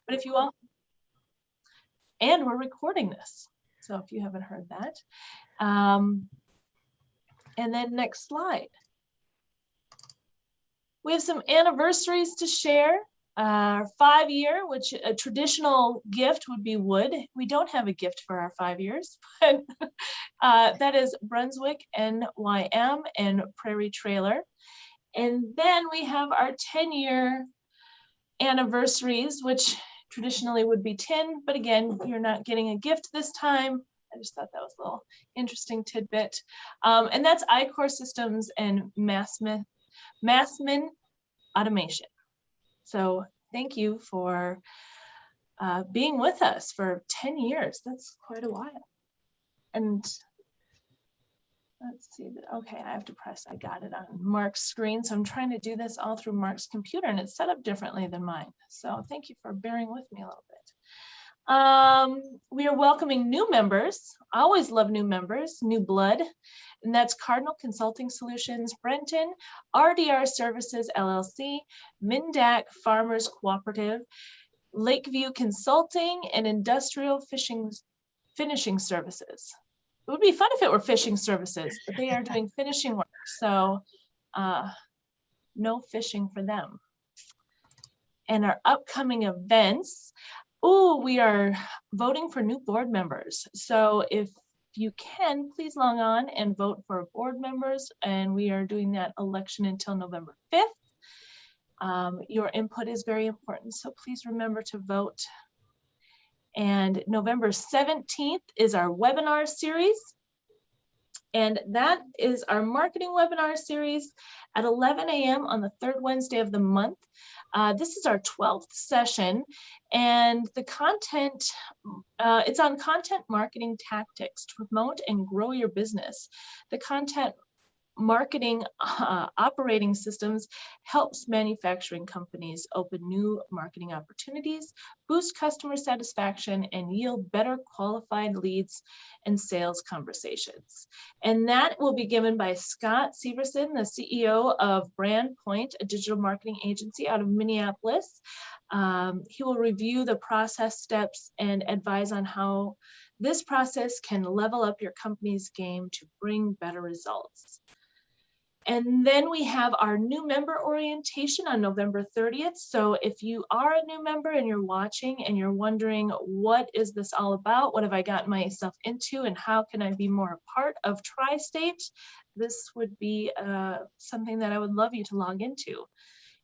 But if you all, and we're recording this, so if you haven't heard that. And then next slide. We have some anniversaries to share. 5-year, which a traditional gift would be wood. We don't have a gift for our 5 years, but that is Brunswick, NYM, and Prairie Trailer. And then we have our 10-year anniversaries, which traditionally would be tin, but again, you're not getting a gift this time. I just thought that was a little interesting tidbit. And that's iCore Systems and Massman Automation. So thank you for being with us for 10 years. That's quite a while. And let's see, okay, I have to press, I got it on Mark's screen. So I'm trying to do this all through Mark's computer and it's set up differently than mine. So thank you for bearing with me a little bit. We are welcoming new members. I always love new members, new blood. And that's Cardinal Consulting Solutions, Brenton, RDR Services, LLC, Mindac Farmers Cooperative, Lakeview Consulting, and Industrial Finishing Services. It would be fun if it were fishing services, but they are doing finishing work. So no fishing for them. And our upcoming events, we are voting for new board members. So if you can, please log on and vote for board members. And we are doing that election until November 5th. Your input is very important, so please remember to vote. And November 17th is our webinar series. And that is our marketing webinar series at 11 a.m. on the 3rd Wednesday of the month. This is our 12th session, and the content, it's on content marketing tactics to promote and grow your business. The content marketing operating systems helps manufacturing companies open new marketing opportunities, boost customer satisfaction, and yield better qualified leads and sales conversations. And that will be given by Scott Severson, the CEO of Brand Point, a digital marketing agency out of Minneapolis. He will review the process steps and advise on how this process can level up your company's game to bring better results. And then we have our new member orientation on November 30th. So if you are a new member and you're watching and you're wondering, what is this all about? What have I gotten myself into and how can I be more a part of Tri-State? This would be something that I would love you to log into.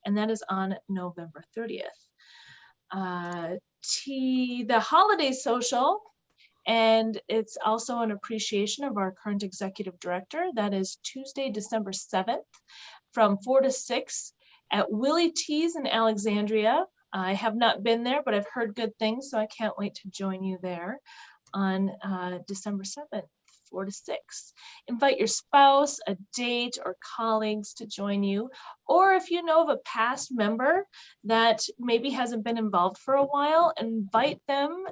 And that is on November 30th. The holiday social, and it's also an appreciation of our current executive director. That is Tuesday, December 7th from 4 to 6 at Willie T's in Alexandria. I have not been there, but I've heard good things, so I can't wait to join you there on December 7th, 4 to 6. Invite your spouse, a date, or colleagues to join you. Or if you know of a past member that maybe hasn't been involved for a while, invite them.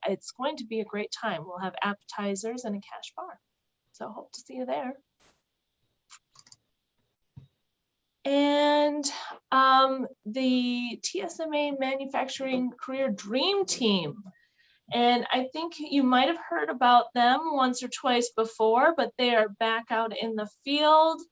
It's going to be a great time. We'll have appetizers and a cash bar. So hope to see you there. And the TSMA Manufacturing Career Dream Team. And I think you might have heard about them once or twice before, but they are back out in the field.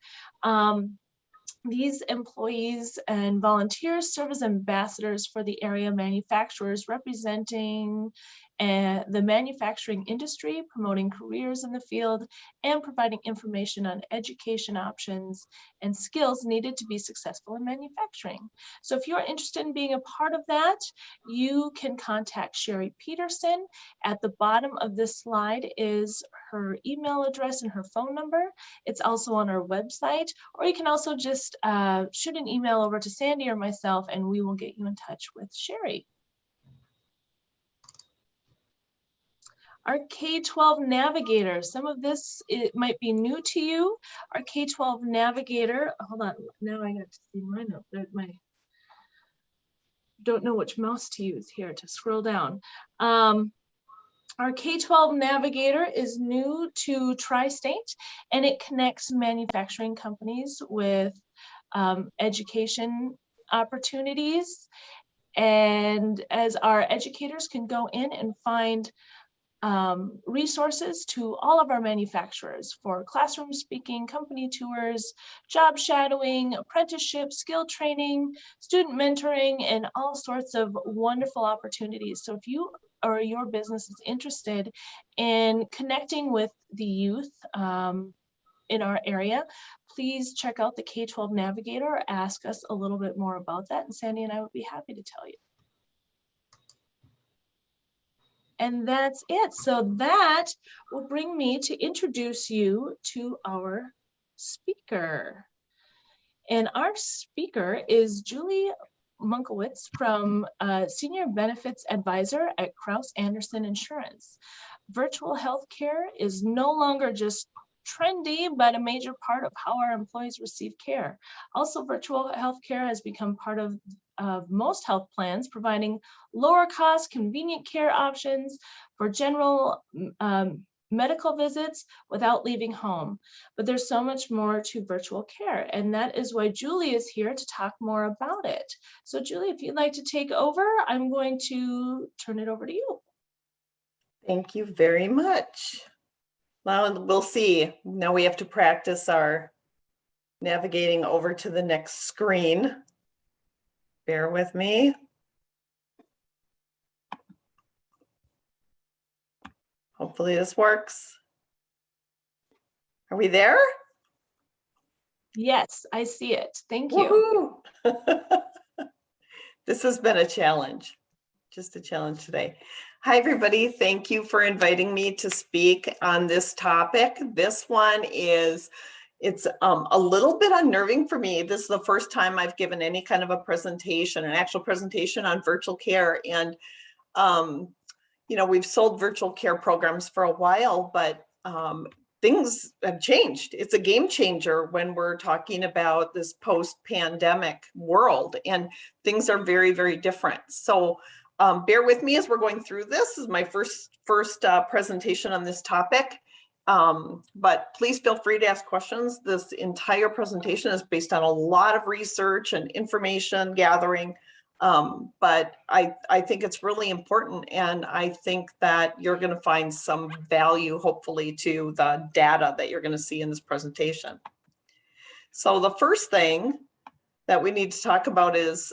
These employees and volunteers serve as ambassadors for the area manufacturers, representing the manufacturing industry, promoting careers in the field, and providing information on education options and skills needed to be successful in manufacturing. So if you're interested in being a part of that, you can contact Sherry Peterson. At the bottom of this slide is her email address and her phone number. It's also on our website, or you can also just shoot an email over to Sandy or myself and we will get you in touch with Sherry. Our K-12 Navigator, some of this, it might be new to you. Our K-12 Navigator, hold on, now I got to see my note. Don't know which mouse to use here to scroll down. Our K-12 Navigator is new to Tri-State, and it connects manufacturing companies with education opportunities. And as our educators can go in and find resources to all of our manufacturers for classroom speaking, company tours, job shadowing, apprenticeship, skill training, student mentoring, and all sorts of wonderful opportunities. So if you or your business is interested in connecting with the youth in our area, please check out the K-12 Navigator or ask us a little bit more about that, and Sandy and I would be happy to tell you. And that's it. So that will bring me to introduce you to our speaker. And our speaker is Julie Munkelwitz, from Senior Benefits Advisor at Kraus Anderson Insurance. Virtual healthcare is no longer just trendy, but a major part of how our employees receive care. Also, virtual healthcare has become part of most health plans, providing lower cost, convenient care options for general medical visits without leaving home. But there's so much more to virtual care, and that is why Julie is here to talk more about it. So Julie, if you'd like to take over, I'm going to turn it over to you. Thank you very much. Now we'll see. Now we have to practice our navigating over to the next screen. Bear with me. Hopefully this works. Are we there? Yes, I see it. Thank you. This has been a challenge, just a challenge today. Hi, everybody. Thank you for inviting me to speak on this topic. This one is, it's a little bit unnerving for me. This is the first time I've given any kind of a presentation, an actual presentation on virtual care. And, you know, we've sold virtual care programs for a while, but things have changed. It's a game changer when we're talking about this post-pandemic world, and things are very, very different. So bear with me as we're going through this. This is my first presentation on this topic, but please feel free to ask questions. This entire presentation is based on a lot of research and information gathering, but I think it's really important, and I think that you're going to find some value, hopefully, to the data that you're going to see in this presentation. So the first thing that we need to talk about is,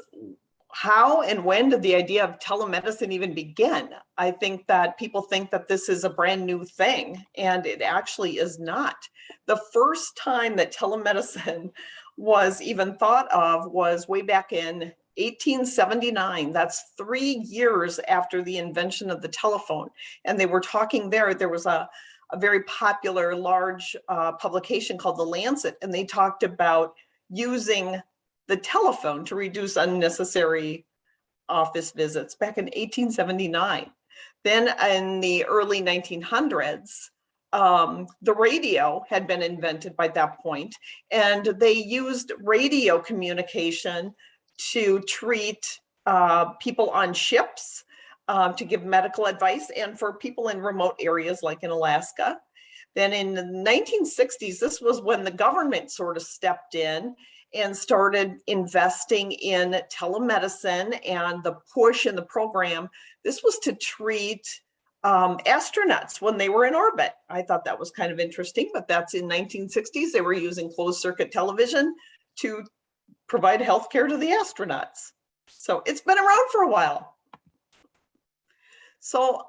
how and when did the idea of telemedicine even begin? I think that people think that this is a brand new thing, and it actually is not. The first time that telemedicine was even thought of was way back in 1879. That's 3 years after the invention of the telephone. And they were talking there was a very popular large publication called The Lancet, and they talked about using the telephone to reduce unnecessary office visits back in 1879. Then in the early 1900s, the radio had been invented by that point, and they used radio communication to treat people on ships, to give medical advice, and for people in remote areas like in Alaska. Then in the 1960s, this was when the government sort of stepped in and started investing in telemedicine, and the push in the program. This was to treat astronauts when they were in orbit. I thought that was kind of interesting, but that's in 1960s. They were using closed circuit television to provide healthcare to the astronauts. So it's been around for a while. So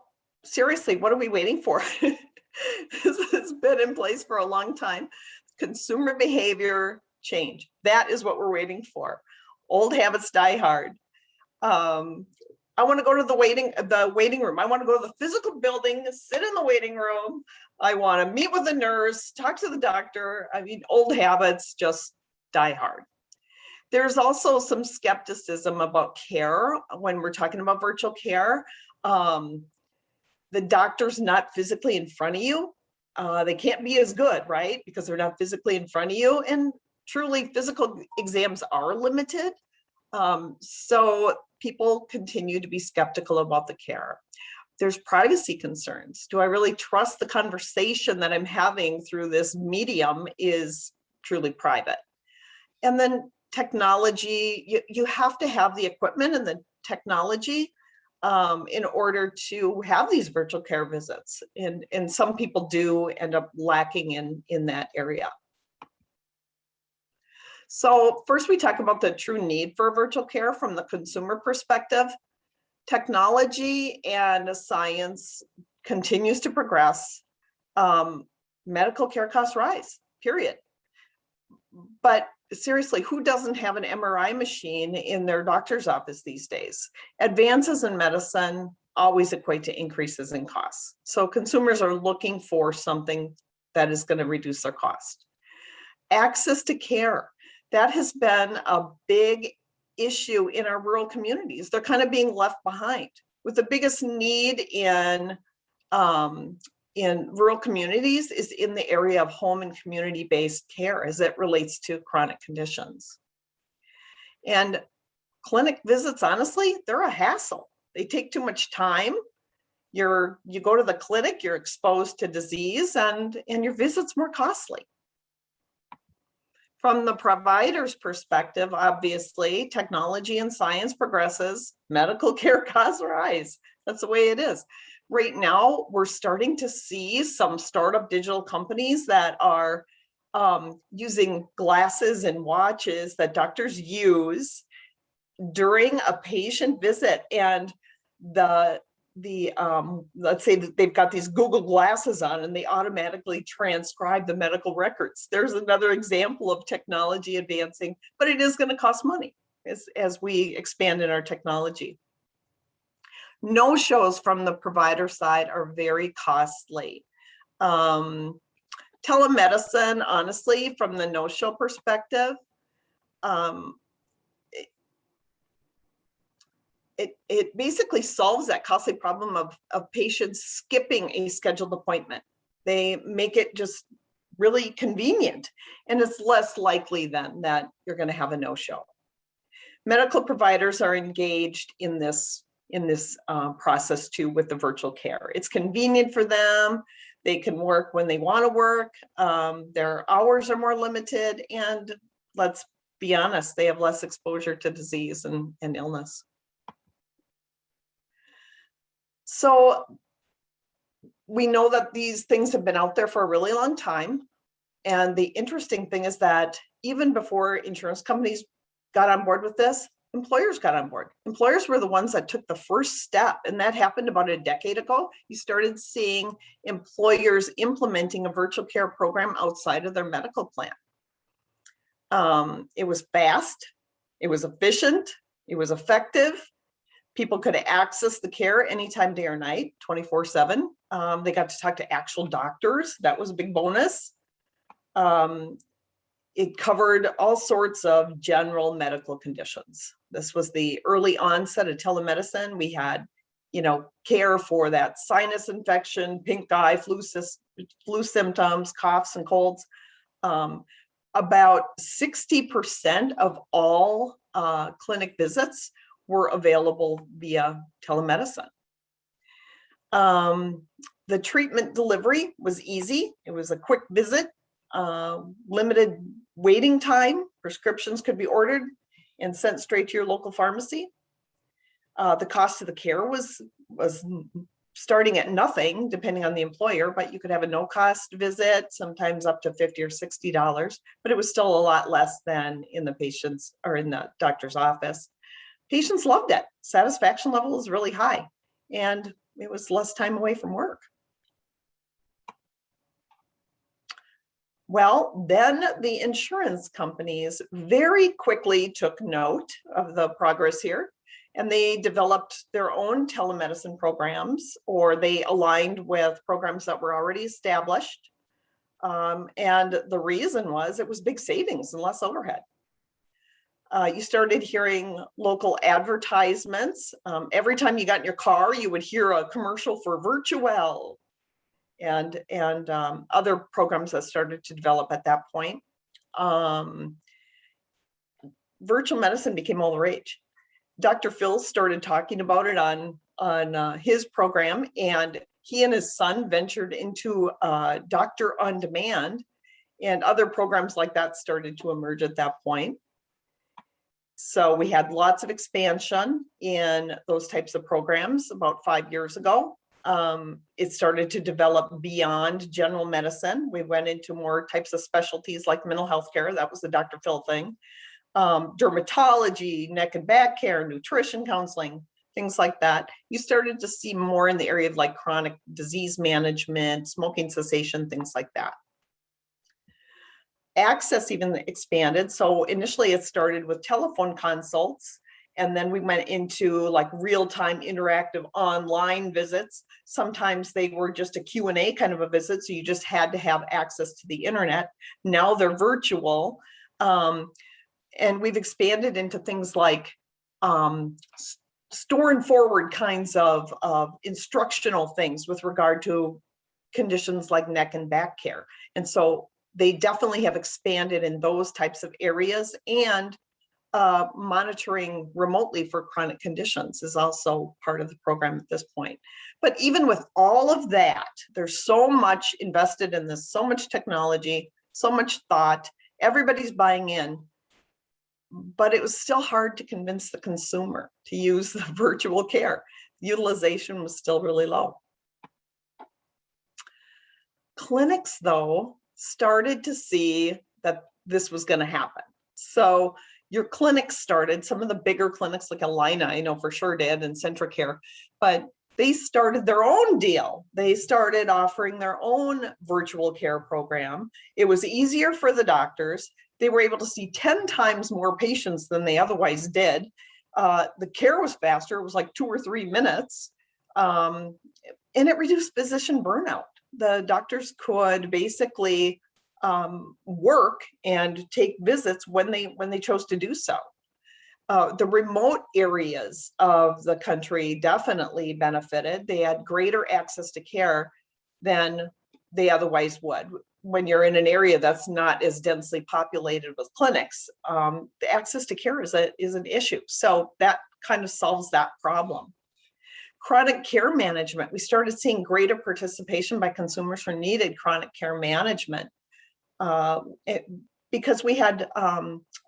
seriously, what are we waiting for? This has been in place for a long time. Consumer behavior change. That is what we're waiting for. Old habits die hard. I want to go to the waiting room. I want to go to the physical building, sit in the waiting room. I want to meet with the nurse, talk to the doctor. I mean, old habits just die hard. There's also some skepticism about care when we're talking about virtual care. The doctor's not physically in front of you. They can't be as good, right? Because they're not physically in front of you. And truly, physical exams are limited. So people continue to be skeptical about the care. There's privacy concerns. Do I really trust the conversation that I'm having through this medium is truly private? And then technology, you have to have the equipment and the technology in order to have these virtual care visits. And some people do end up lacking in that area. So first we talk about the true need for virtual care from the consumer perspective. Technology and science continues to progress. Medical care costs rise, period. But seriously, who doesn't have an MRI machine in their doctor's office these days? Advances in medicine always equate to increases in costs. So consumers are looking for something that is going to reduce their cost. Access to care, that has been a big issue in our rural communities. They're kind of being left behind. With the biggest need in rural communities is in the area of home and community-based care as it relates to chronic conditions. And clinic visits, honestly, they're a hassle. They take too much time. You go to the clinic, you're exposed to disease, and your visit's more costly. From the provider's perspective, obviously, technology and science progresses, medical care costs rise. That's the way it is. Right now, we're starting to see some startup digital companies that are using glasses and watches that doctors use during a patient visit. And let's say that they've got these Google glasses on and they automatically transcribe the medical records. There's another example of technology advancing, but it is going to cost money as we expand in our technology. No-shows from the provider side are very costly. Telemedicine, honestly, from the no-show perspective, it basically solves that costly problem of patients skipping a scheduled appointment. They make it just really convenient, and it's less likely then that you're going to have a no-show. Medical providers are engaged in this process too with the virtual care. It's convenient for them. They can work when they want to work. Their hours are more limited, and let's be honest, they have less exposure to disease and illness. So we know that these things have been out there for a really long time. And the interesting thing is that even before insurance companies got on board with this, employers got on board. Employers were the ones that took the first step, and that happened about a decade ago. You started seeing employers implementing a virtual care program outside of their medical plan. It was fast, it was efficient, it was effective. People could access the care anytime, day or night, 24/7. They got to talk to actual doctors. That was a big bonus. It covered all sorts of general medical conditions. This was the early onset of telemedicine. We had, care for that sinus infection, pink eye, flu symptoms, coughs and colds. About 60% of all clinic visits were available via telemedicine. The treatment delivery was easy. It was a quick visit, limited waiting time. Prescriptions could be ordered and sent straight to your local pharmacy. The cost of the care was starting at nothing, depending on the employer, but you could have a no-cost visit, sometimes up to $50 or $60, but it was still a lot less than in the patient's or in the doctor's office. Patients loved it. Satisfaction level was really high, and it was less time away from work. Well, then the insurance companies very quickly took note of the progress here, and they developed their own telemedicine programs, or they aligned with programs that were already established. And the reason was it was big savings and less overhead. You started hearing local advertisements. Every time you got in your car, you would hear a commercial for Virtuel and other programs that started to develop at that point. Virtual medicine became all the rage. Dr. Phil started talking about it on his program, and he and his son ventured into Doctor on Demand, and other programs like that started to emerge at that point. So we had lots of expansion in those types of programs about 5 years ago. It started to develop beyond general medicine. We went into more types of specialties like mental health care. That was the Dr. Phil thing. Dermatology, neck and back care, nutrition counseling, things like that. You started to see more in the area of like chronic disease management, smoking cessation, things like that. Access even expanded. So initially it started with telephone consults, and then we went into like real-time interactive online visits. Sometimes they were just a Q&A kind of a visit, so you just had to have access to the internet. Now they're virtual. And we've expanded into things like store and forward kinds of instructional things with regard to conditions like neck and back care. And so they definitely have expanded in those types of areas, and monitoring remotely for chronic conditions is also part of the program at this point. But even with all of that, there's so much invested in this, so much technology, so much thought, everybody's buying in, but it was still hard to convince the consumer to use the virtual care. Utilization was still really low. Clinics, though, started to see that this was going to happen. So your clinics started, some of the bigger clinics like Alina, I know for sure did, and CentraCare, but they started their own deal. They started offering their own virtual care program. It was easier for the doctors. They were able to see 10 times more patients than they otherwise did. The care was faster. It was like 2 or 3 minutes. And it reduced physician burnout. The doctors could basically work and take visits when they chose to do so. The remote areas of the country definitely benefited. They had greater access to care than they otherwise would. When you're in an area that's not as densely populated with clinics, the access to care is an issue. So that kind of solves that problem. Chronic care management, we started seeing greater participation by consumers who needed chronic care management. Because we had,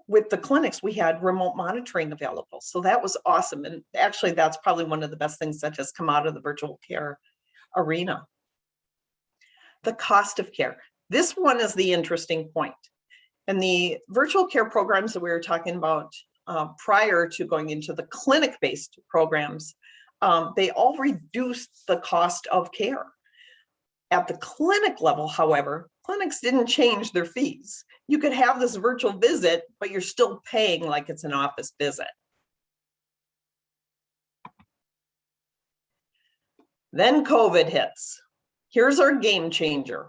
with the clinics, we had remote monitoring available. So that was awesome. And actually, that's probably one of the best things that has come out of the virtual care arena. The cost of care. This one is the interesting point. And the virtual care programs that we were talking about prior to going into the clinic-based programs, they all reduced the cost of care. At the clinic level, however, clinics didn't change their fees. You could have this virtual visit, but you're still paying like it's an office visit. Then COVID hits. Here's our game changer.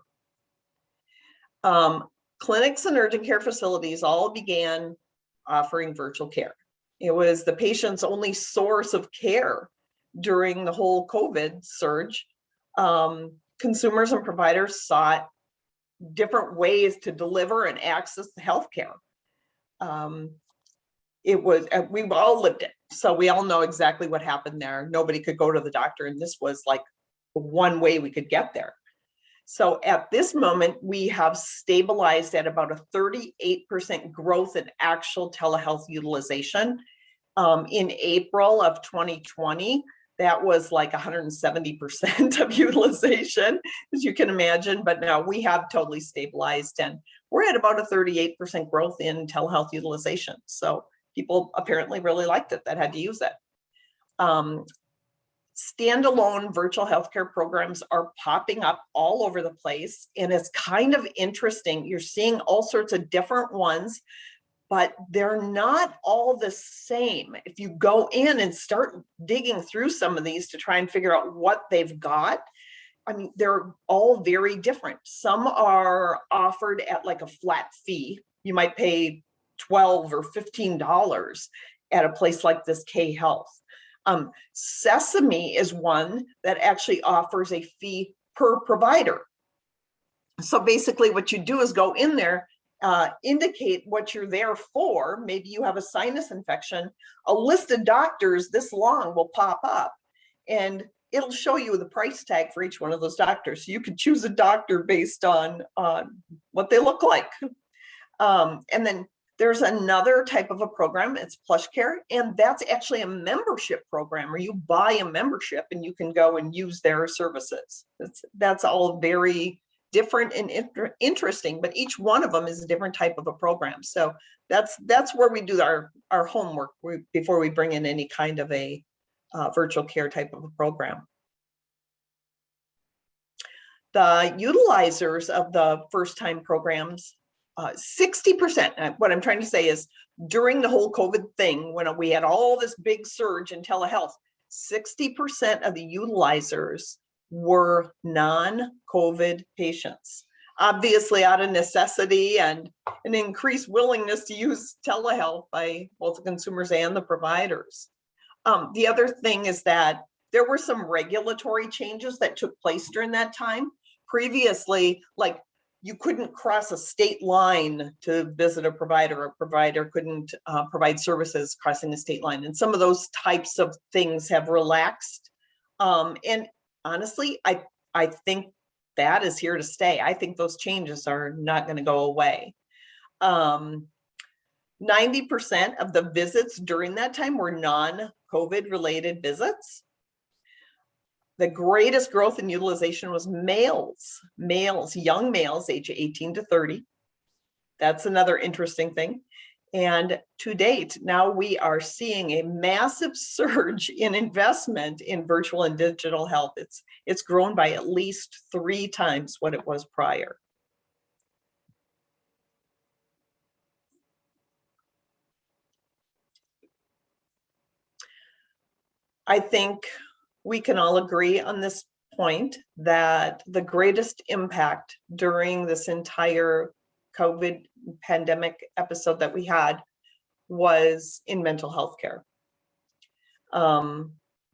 Clinics and urgent care facilities all began offering virtual care. It was the patient's only source of care during the whole COVID surge. Consumers and providers sought different ways to deliver and access the healthcare. We've all lived it, so we all know exactly what happened there. Nobody could go to the doctor, and this was like one way we could get there. So at this moment, we have stabilized at about a 38% growth in actual telehealth utilization. In April of 2020, that was like 170% of utilization, as you can imagine. But now we have totally stabilized, and we're at about a 38% growth in telehealth utilization. So people apparently really liked it that had to use it. Standalone virtual healthcare programs are popping up all over the place, and it's kind of interesting. You're seeing all sorts of different ones, but they're not all the same. If you go in and start digging through some of these to try and figure out what they've got, I mean, they're all very different. Some are offered at like a flat fee. You might pay $12 or $15 at a place like this K Health. Sesame is one that actually offers a fee per provider. So basically what you do is go in there, indicate what you're there for. Maybe you have a sinus infection. A list of doctors this long will pop up, and it'll show you the price tag for each one of those doctors. So you could choose a doctor based on what they look like. And then There's another type of a program, it's PlushCare, and that's actually a membership program where you buy a membership and you can go and use their services. That's all very different and interesting, but each one of them is a different type of a program. So that's where we do our homework before we bring in any kind of a virtual care type of a program. The utilizers of the first-time programs, 60%, what I'm trying to say is during the whole COVID thing, when we had all this big surge in telehealth, 60% of the utilizers were non-COVID patients. Obviously out of necessity and an increased willingness to use telehealth by both the consumers and the providers. The other thing is that there were some regulatory changes that took place during that time. Previously, like you couldn't cross a state line to visit a provider couldn't provide services crossing the state line. And some of those types of things have relaxed. And honestly, I think that is here to stay. I think those changes are not going to go away. 90% of the visits during that time were non-COVID related visits. The greatest growth in utilization was males, young males, age 18 to 30. That's another interesting thing. And to date, now we are seeing a massive surge in investment in virtual and digital health. It's grown by at least 3 times what it was prior. I think we can all agree on this point that the greatest impact during this entire COVID pandemic episode that we had was in mental health care.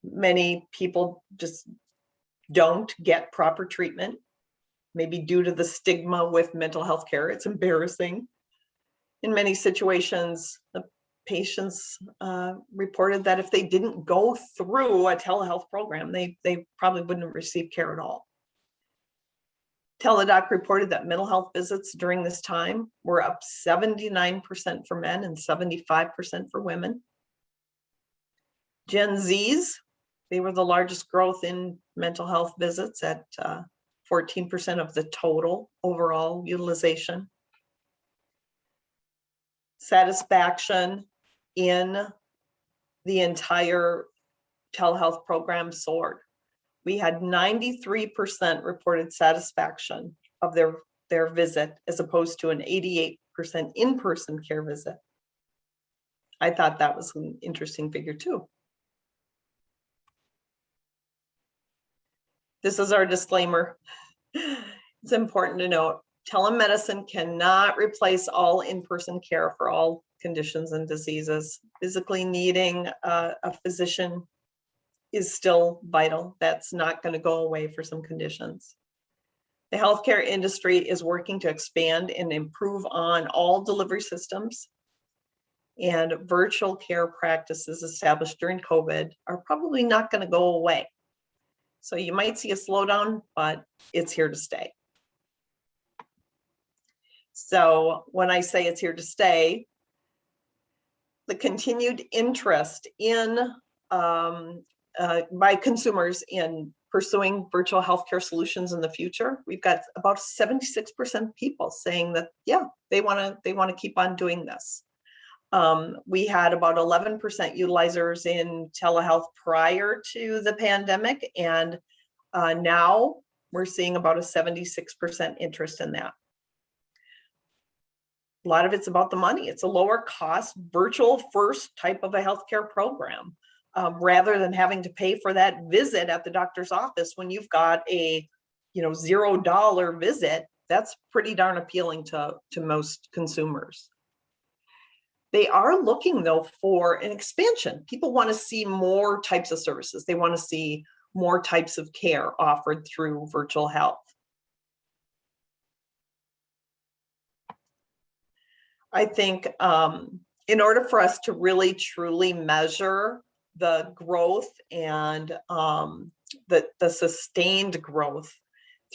Many people just don't get proper treatment, maybe due to the stigma with mental health care. It's embarrassing. In many situations, the patients reported that if they didn't go through a telehealth program, they probably wouldn't receive care at all. Teladoc reported that mental health visits during this time were up 79% for men and 75% for women. Gen Zs, they were the largest growth in mental health visits at 14% of the total overall utilization. Satisfaction in the entire telehealth program soared. We had 93% reported satisfaction of their visit as opposed to an 88% in-person care visit. I thought that was an interesting figure too. This is our disclaimer. It's important to note, telemedicine cannot replace all in-person care for all conditions and diseases. Physically needing a physician is still vital. That's not going to go away for some conditions. The healthcare industry is working to expand and improve on all delivery systems, and virtual care practices established during COVID are probably not going to go away. So you might see a slowdown, but it's here to stay. So when I say it's here to stay, the continued interest in by consumers in pursuing virtual healthcare solutions in the future, we've got about 76% of people saying that, yeah, they want to keep on doing this. We had about 11% utilizers in telehealth prior to the pandemic, and now we're seeing about a 76% interest in that. A lot of it's about the money. It's a lower cost, virtual first type of a healthcare program. Rather than having to pay for that visit at the doctor's office when you've got a $0 visit, that's pretty darn appealing to most consumers. They are looking though for an expansion. People want to see more types of services. They want to see more types of care offered through virtual health. I think in order for us to really truly measure the growth and the sustained growth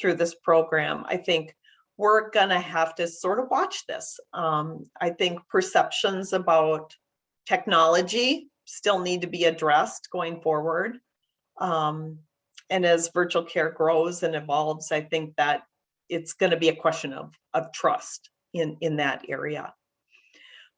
through this program, I think we're gonna have to sort of watch this. I think perceptions about technology still need to be addressed going forward. And as virtual care grows and evolves, I think that it's gonna be a question of trust in that area.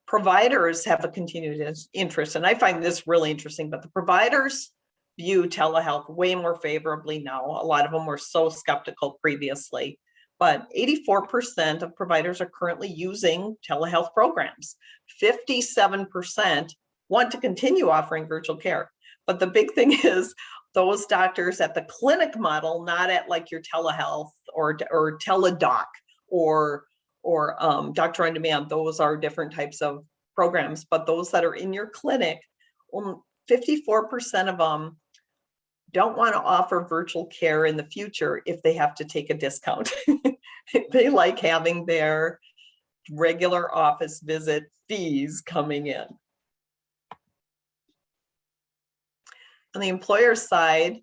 Providers have a continued interest, and I find this really interesting, but the providers view telehealth way more favorably now. A lot of them were so skeptical previously, but 84% of providers are currently using telehealth programs. 57% want to continue offering virtual care. But the big thing is those doctors at the clinic model, not at like your telehealth or teledoc or doctor on demand. Those are different types of programs, but those that are in your clinic, 54% of them don't want to offer virtual care in the future if they have to take a discount. They like having their regular office visit fees coming in. On the employer side,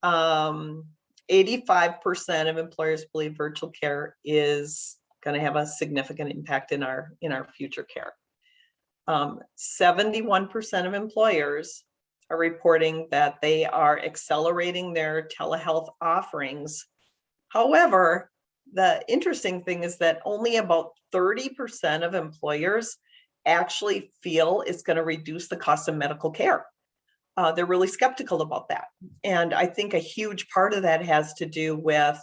85% of employers believe virtual care is going to have a significant impact in our future care. 71% of employers are reporting that they are accelerating their telehealth offerings. However, the interesting thing is that only about 30% of employers actually feel it's going to reduce the cost of medical care. They're really skeptical about that. And I think a huge part of that has to do with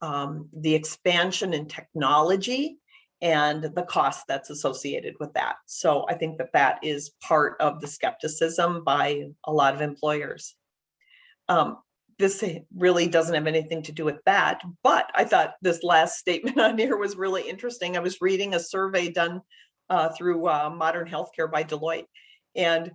the expansion in technology and the cost that's associated with that. So I think that is part of the skepticism by a lot of employers. This really doesn't have anything to do with that, but I thought this last statement on here was really interesting. I was reading a survey done through Modern Healthcare by Deloitte, and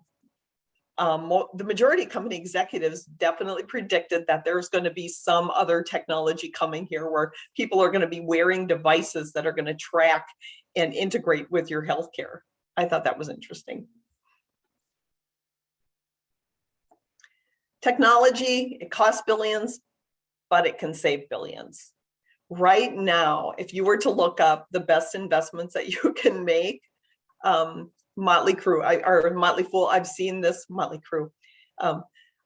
the majority of company executives definitely predicted that there's going to be some other technology coming here where people are going to be wearing devices that are going to track and integrate with your healthcare. I thought that was interesting. Technology, it costs billions, but it can save billions. Right now, if you were to look up the best investments that you can make, Motley Crue, or Motley Fool, I've seen this, Motley Crue.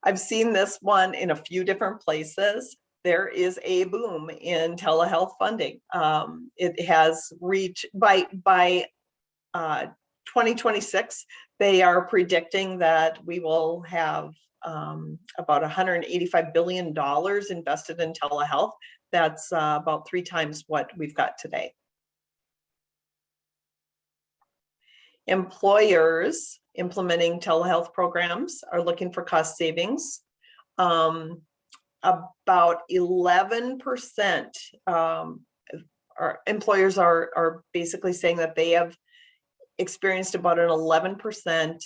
I've seen this one in a few different places. There is a boom in telehealth funding. It has reached, by 2026, they are predicting that we will have about $185 billion invested in telehealth. That's about 3 times what we've got today. Employers implementing telehealth programs are looking for cost savings. About 11% employers are basically saying that they have experienced about an 11%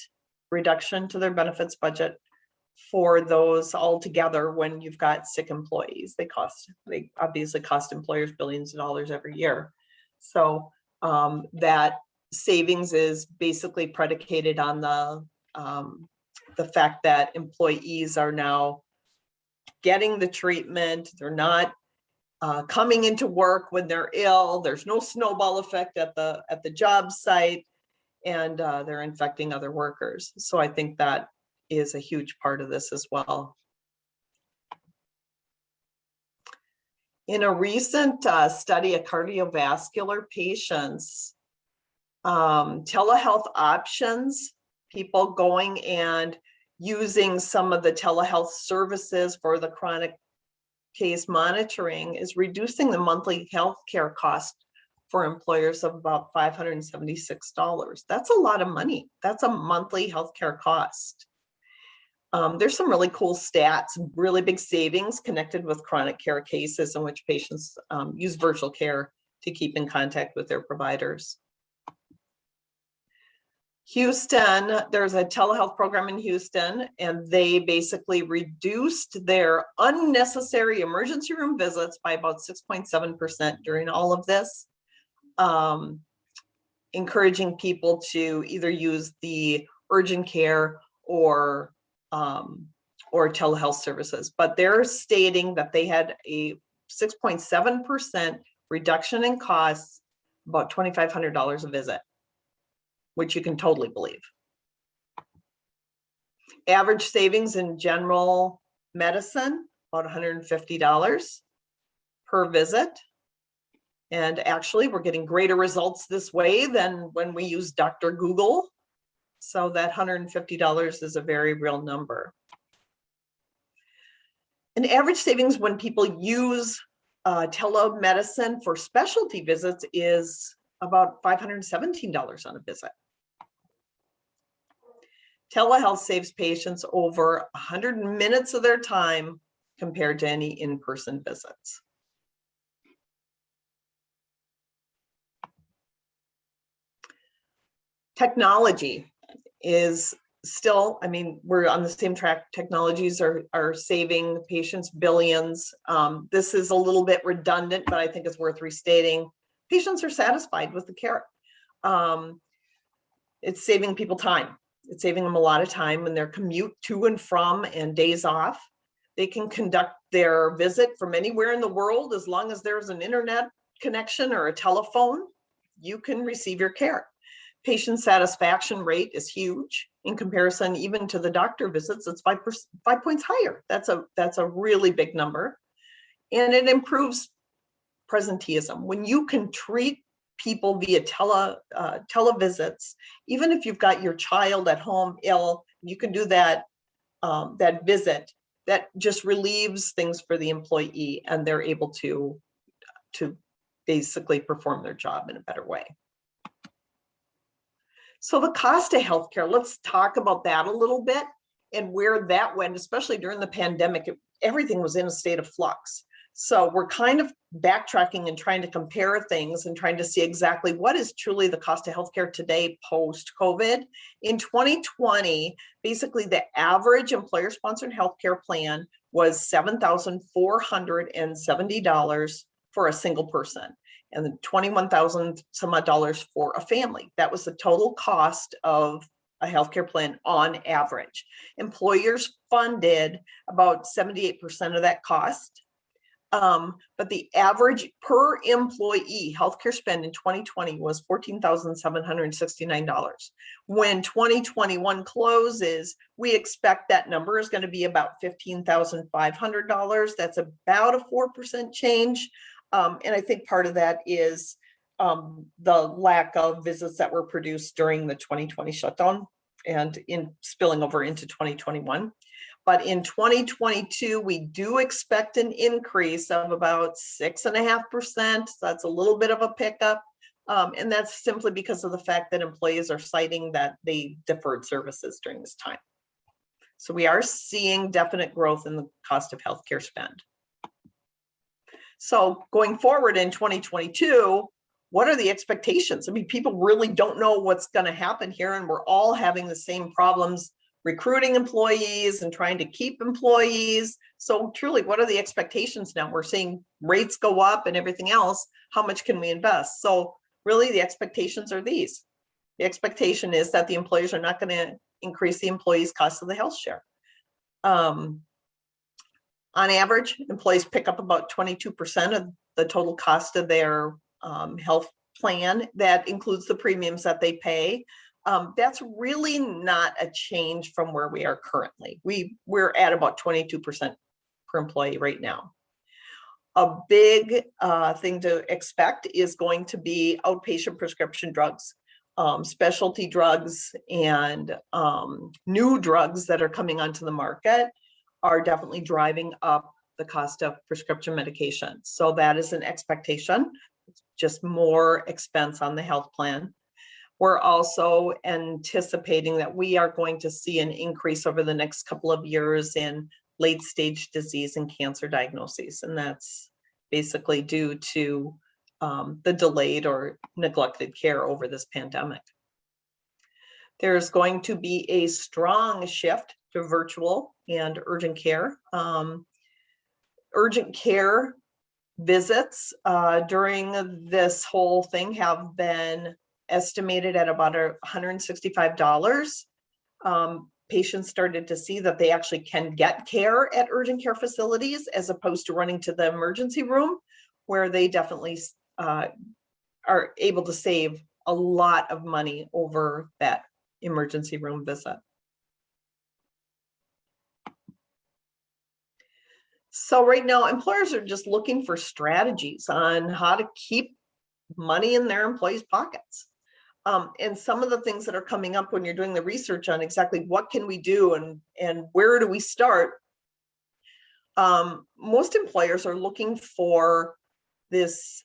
reduction to their benefits budget for those all together when you've got sick employees. They obviously cost employers billions of dollars every year. So that savings is basically predicated on the fact that employees are now getting the treatment. They're not coming into work when they're ill. There's no snowball effect at the job site, and they're infecting other workers. So I think that is a huge part of this as well. In a recent study of cardiovascular patients, telehealth options, people going and using some of the telehealth services for the chronic case monitoring is reducing the monthly healthcare cost for employers of about $576. That's a lot of money. That's a monthly healthcare cost. There's some really cool stats, really big savings connected with chronic care cases in which patients use virtual care to keep in contact with their providers. Houston, there's a telehealth program in Houston, and they basically reduced their unnecessary emergency room visits by about 6.7% during all of this, encouraging people to either use the urgent care or telehealth services. But they're stating that they had a 6.7% reduction in costs, about $2,500 a visit, which you can totally believe. Average savings in general medicine, about $150 per visit. And actually, we're getting greater results this way than when we use Dr. Google. So that $150 is a very real number. An average savings when people use telemedicine for specialty visits is about $517 on a visit. Telehealth saves patients over 100 minutes of their time compared to any in-person visits. Technology is still, I mean, we're on the same track. Technologies are saving patients billions. This is a little bit redundant, but I think it's worth restating. Patients are satisfied with the care. It's saving people time. It's saving them a lot of time in their commute to and from and days off. They can conduct their visit from anywhere in the world as long as there's an internet connection or a telephone. You can receive your care. Patient satisfaction rate is huge in comparison even to the doctor visits. It's 5 points higher. That's a really big number. And it improves presenteeism. When you can treat people via televisits, even if you've got your child at home ill, you can do that visit. That just relieves things for the employee, and they're able to basically perform their job in a better way. So the cost of healthcare, let's talk about that a little bit and where that went, especially during the pandemic. Everything was in a state of flux. So we're kind of backtracking and trying to compare things and trying to see exactly what is truly the cost of healthcare today post-COVID. In 2020, basically the average employer-sponsored healthcare plan was $7,470 for a single person, and then $21,000 some odd dollars for a family. That was the total cost of a healthcare plan on average. Employers funded about 78% of that cost. But the average per employee healthcare spend in 2020 was $14,769. When 2021 closes, we expect that number is going to be about $15,500. That's about a 4% change. And I think part of that is the lack of visits that were produced during the 2020 shutdown and in spilling over into 2021. But in 2022, we do expect an increase of about 6.5%. So that's a little bit of a pickup. And that's simply because of the fact that employees are citing that they deferred services during this time. So we are seeing definite growth in the cost of healthcare spend. So going forward in 2022, what are the expectations? I mean, people really don't know what's going to happen here, and we're all having the same problems recruiting employees and trying to keep employees. So truly, what are the expectations now? We're seeing rates go up and everything else. How much can we invest? So really, the expectations are these. The expectation is that the employers are not going to increase the employees' cost of the health share. On average, employees pick up about 22% of the total cost of their health plan. That includes the premiums that they pay. That's really not a change from where we are currently. We're at about 22% per employee right now. A big thing to expect is going to be outpatient prescription drugs, specialty drugs, and new drugs that are coming onto the market are definitely driving up the cost of prescription medication. So that is an expectation. It's just more expense on the health plan. We're also anticipating that we are going to see an increase over the next couple of years in late stage disease and cancer diagnoses. And that's basically due to the delayed or neglected care over this pandemic. There's going to be a strong shift to virtual and urgent care. Urgent care visits during this whole thing have been estimated at about $165. Patients started to see that they actually can get care at urgent care facilities as opposed to running to the emergency room, where they definitely are able to save a lot of money over that emergency room visit. So right now, employers are just looking for strategies on how to keep money in their employees' pockets. And some of the things that are coming up when you're doing the research on exactly what can we do and where do we start, most employers are looking for this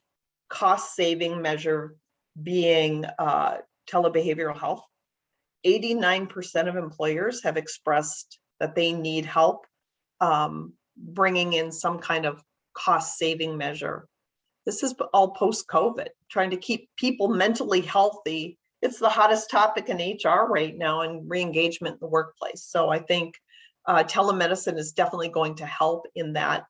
cost-saving measure being telebehavioral health. 89% of employers have expressed that they need help bringing in some kind of cost-saving measure. This is all post-COVID, trying to keep people mentally healthy. It's the hottest topic in HR right now, and re-engagement in the workplace. So I think telemedicine is definitely going to help in that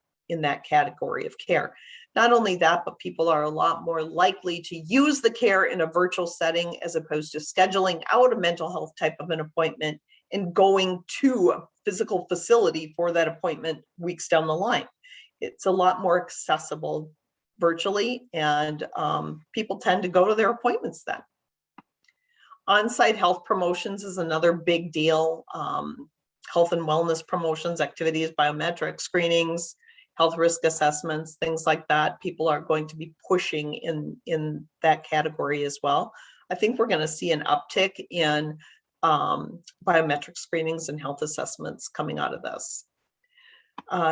category of care. Not only that, but people are a lot more likely to use the care in a virtual setting as opposed to scheduling out a mental health type of an appointment and going to a physical facility for that appointment weeks down the line. It's a lot more accessible virtually, and people tend to go to their appointments then. On-site health promotions is another big deal. Health and wellness promotions, activities, biometric screenings, health risk assessments, things like that. People are going to be pushing in that category as well. I think we're going to see an uptick in biometric screenings and health assessments coming out of this.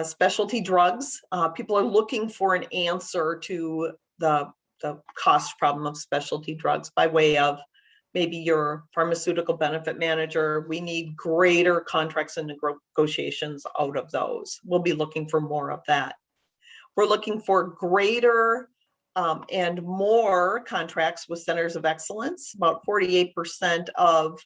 Specialty drugs, people are looking for an answer to the cost problem of specialty drugs by way of maybe your pharmaceutical benefit manager. We need greater contracts and negotiations out of those. We'll be looking for more of that. We're looking for greater and more contracts with centers of excellence. About 48% of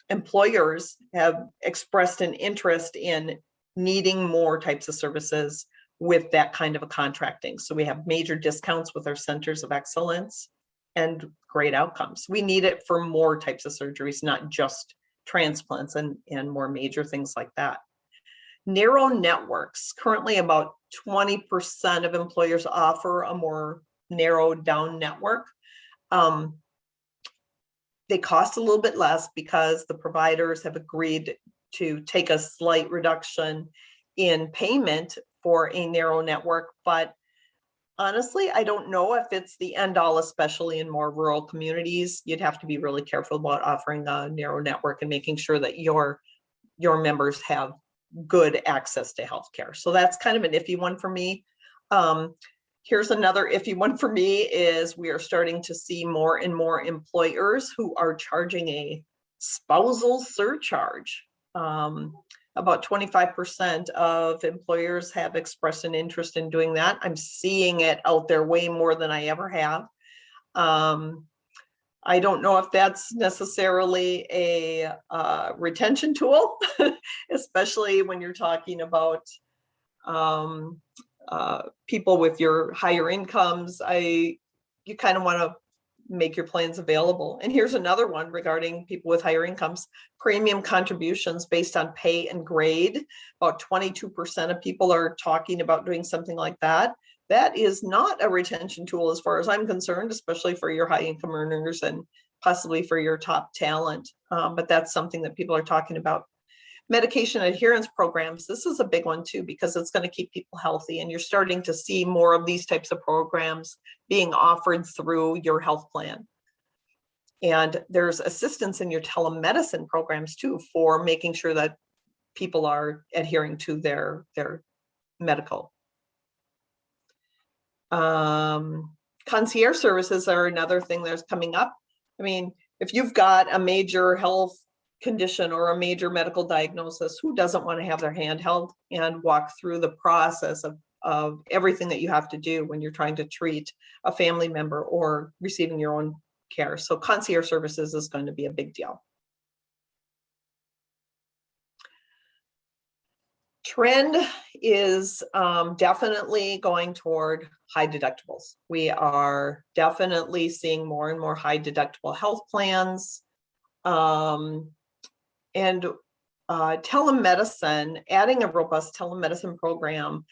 employers have expressed an interest in needing more types of services with that kind of a contracting. So we have major discounts with our centers of excellence and great outcomes. We need it for more types of surgeries, not just transplants and more major things like that. Narrow networks. Currently about 20% of employers offer a more narrowed down network. They cost a little bit less because the providers have agreed to take a slight reduction in payment for a narrow network, but honestly, I don't know if it's the end all, especially in more rural communities. You'd have to be really careful about offering a narrow network and making sure that your members have good access to healthcare. So that's kind of an iffy one for me. Here's another iffy one for me is we are starting to see more and more employers who are charging a spousal surcharge. About 25% of employers have expressed an interest in doing that. I'm seeing it out there way more than I ever have. I don't know if that's necessarily a retention tool, especially when you're talking about people with your higher incomes. You kind of want to make your plans available. And here's another one regarding people with higher incomes: premium contributions based on pay and grade. About 22% of people are talking about doing something like that. That is not a retention tool as far as I'm concerned, especially for your high income earners and possibly for your top talent. But that's something that people are talking about. Medication adherence programs. This is a big one too, because it's going to keep people healthy, and you're starting to see more of these types of programs being offered through your health plan. And there's assistance in your telemedicine programs too for making sure that people are adhering to their medical. Concierge services are another thing that's coming up. I mean, if you've got a major health condition or a major medical diagnosis, who doesn't want to have their hand held and walk through the process of everything that you have to do when you're trying to treat a family member or receiving your own care? So concierge services is going to be a big deal. Trend is definitely going toward high deductibles. We are definitely seeing more and more high deductible health plans. And telemedicine, adding a robust telemedicine program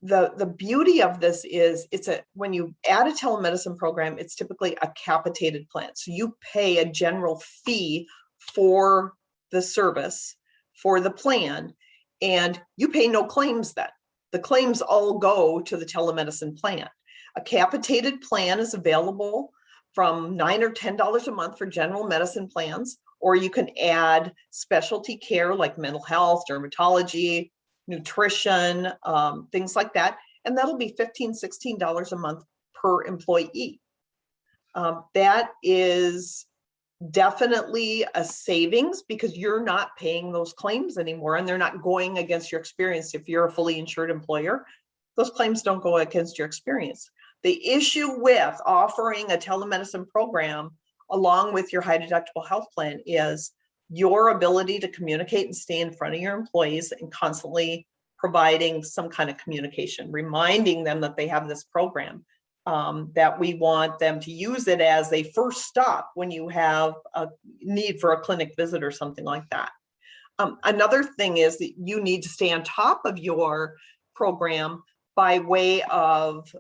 the beauty of this is when you add a telemedicine program, it's typically a capitated plan. So you pay a general fee for the service, for the plan, and you pay no claims then. The claims all go to the telemedicine plan. A capitated plan is available from $9 or $10 a month for general medicine plans, or you can add specialty care like mental health, dermatology, nutrition, things like that. And that'll be $15, $16 a month per employee. That is definitely a savings because you're not paying those claims anymore and they're not going against your experience. If you're a fully insured employer, those claims don't go against your experience. The issue with offering a telemedicine program along with your high deductible health plan is your ability to communicate and stay in front of your employees and constantly providing some kind of communication, reminding them that they have this program, that we want them to use it as a first stop when you have a need for a clinic visit or something like that. Another thing is that you need to stay on top of your program by way of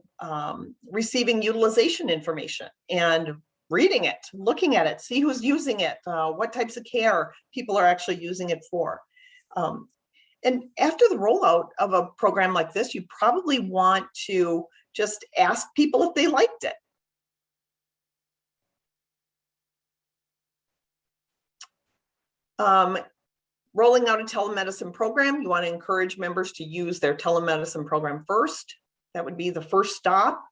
receiving utilization information and reading it, looking at it, see who's using it, what types of care people are actually using it for. And after the rollout of a program like this, you probably want to just ask people if they liked it. Rolling out a telemedicine program, you want to encourage members to use their telemedicine program first. That would be the first stop.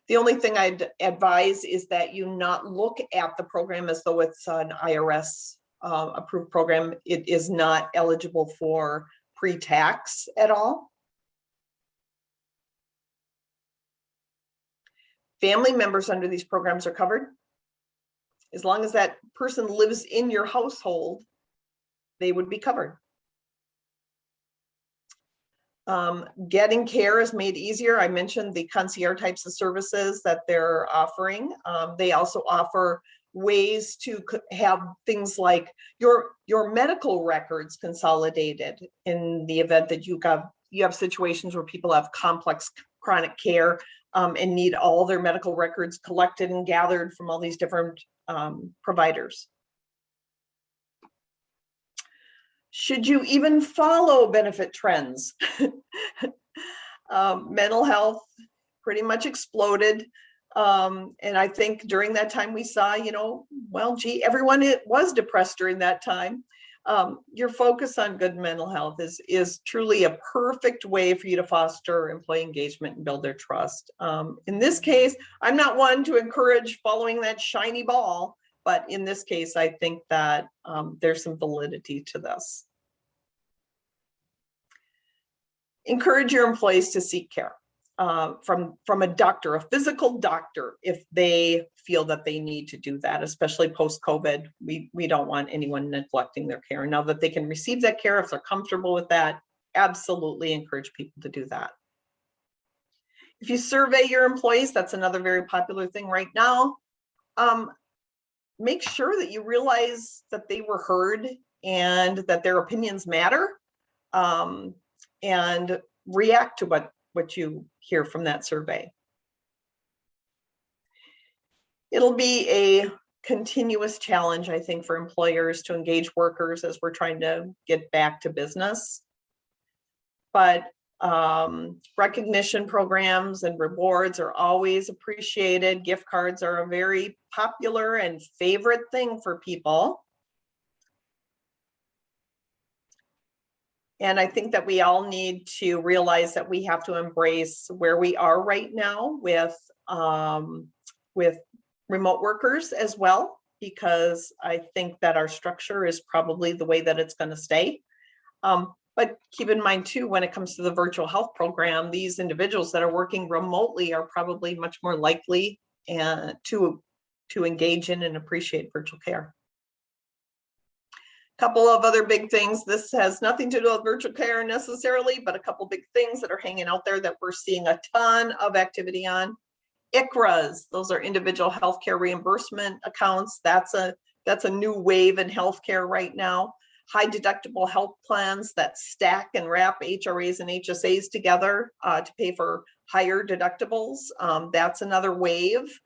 The only thing I'd advise is that you not look at the program as though it's an IRS approved program. It is not eligible for pre-tax at all. Family members under these programs are covered. As long as that person lives in your household, they would be covered. Getting care is made easier. I mentioned the concierge types of services that they're offering. They also offer ways to have things like your medical records consolidated in the event that you have situations where people have complex chronic care and need all their medical records collected and gathered from all these different providers. Should you even follow benefit trends? Mental health pretty much exploded. And I think during that time we saw, well, gee, everyone was depressed during that time. Your focus on good mental health is truly a perfect way for you to foster employee engagement and build their trust. In this case, I'm not one to encourage following that shiny ball, but in this case, I think that there's some validity to this. Encourage your employees to seek care from a doctor, a physical doctor, if they feel that they need to do that, especially post-COVID. We don't want anyone neglecting their care. Now that they can receive that care, if they're comfortable with that, absolutely encourage people to do that. If you survey your employees, that's another very popular thing right now. Make sure that you realize that they were heard and that their opinions matter, and react to what you hear from that survey. It'll be a continuous challenge, I think, for employers to engage workers as we're trying to get back to business. But recognition programs and rewards are always appreciated. Gift cards are a very popular and favorite thing for people. And I think that we all need to realize that we have to embrace where we are right now with remote workers as well, because I think that our structure is probably the way that it's going to stay. But keep in mind too, when it comes to the virtual health program, these individuals that are working remotely are probably much more likely to engage in and appreciate virtual care. Couple of other big things. This has nothing to do with virtual care necessarily, but a couple big things that are hanging out there that we're seeing a ton of activity on. ICRAs, those are individual healthcare reimbursement accounts. That's a new wave in healthcare right now. high deductible health plans that stack and wrap HRAs and HSAs together to pay for higher deductibles. That's another wave.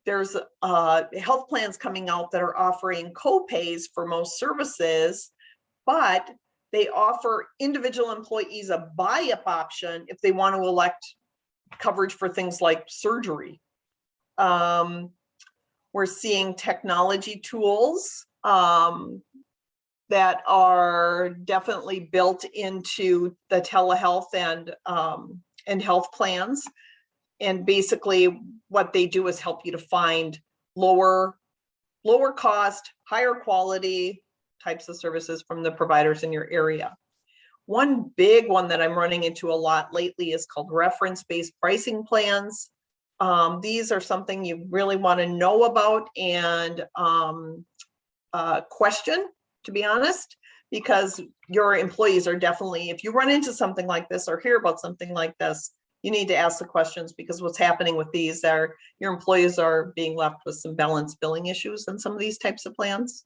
There's health plans coming out that are offering co-pays for most services, but they offer individual employees a buy-up option if they want to elect coverage for things like surgery. We're seeing technology tools that are definitely built into the telehealth and health plans. And basically what they do is help you to find lower cost, higher quality types of services from the providers in your area. One big one that I'm running into a lot lately is called reference-based pricing plans. These are something you really want to know about and question, to be honest, because your employees are definitely, if you run into something like this or hear about something like this, you need to ask the questions, because what's happening with these are your employees are being left with some balanced billing issues in some of these types of plans.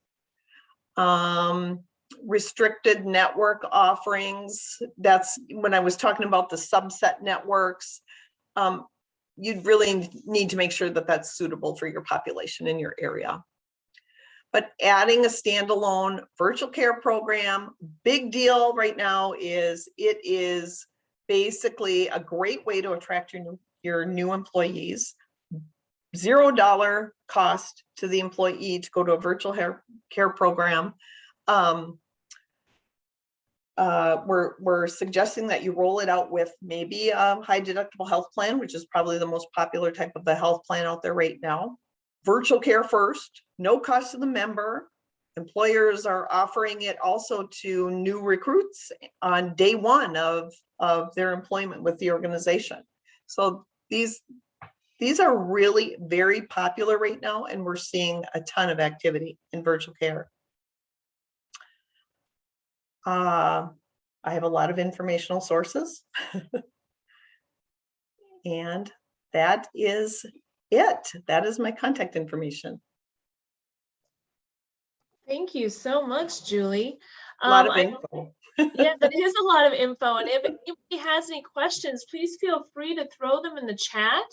Restricted network offerings. That's when I was talking about the subset networks. You'd really need to make sure that that's suitable for your population in your area. But adding a standalone virtual care program, big deal right now is it is basically a great way to attract your new employees. $0 cost to the employee to go to a virtual care program. We're suggesting that you roll it out with maybe a high deductible health plan, which is probably the most popular type of the health plan out there right now. Virtual care first, no cost to the member. Employers are offering it also to new recruits on day one of their employment with the organization. So these are really very popular right now, and we're seeing a ton of activity in virtual care. I have a lot of informational sources. And that is it. That is my contact information. Thank you so much, Julie. A lot of info. Yeah, that is a lot of info. And if anybody has any questions, please feel free to throw them in the chat.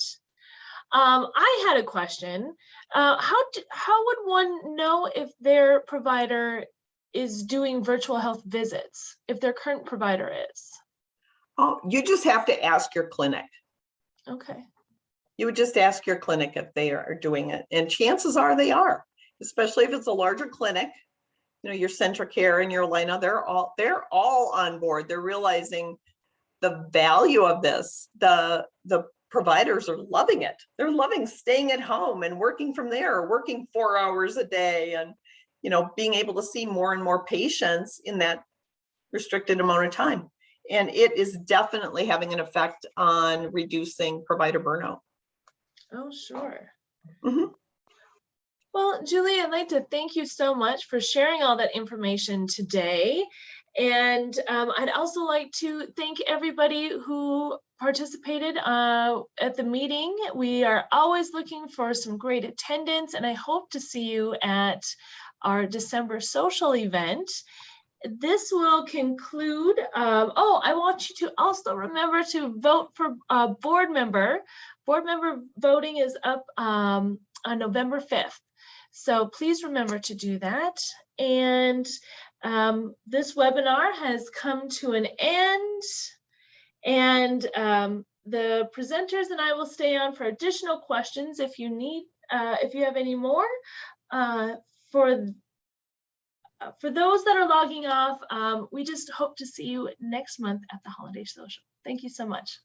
I had a question. How would one know if their provider is doing virtual health visits, if their current provider is? Oh, you just have to ask your clinic. Okay. You would just ask your clinic if they are doing it. And chances are they are, especially if it's a larger clinic. You know, your CentraCare and your Elena, they're all on board. They're realizing the value of this. The providers are loving it. They're loving staying at home and working from there, or working 4 hours a day, and being able to see more and more patients in that restricted amount of time. And it is definitely having an effect on reducing provider burnout. Oh, sure. Mm-hmm. Well, Julie, I'd like to thank you so much for sharing all that information today. And I'd also like to thank everybody who participated at the meeting. We are always looking for some great attendance, and I hope to see you at our December social event. This will conclude. I want you to also remember to vote for board member. Board member voting is up on November 5th. So please remember to do that. And this webinar has come to an end. And the presenters and I will stay on for additional questions if you need, if you have any more. For those that are logging off, we just hope to see you next month at the Holiday Social. Thank you so much.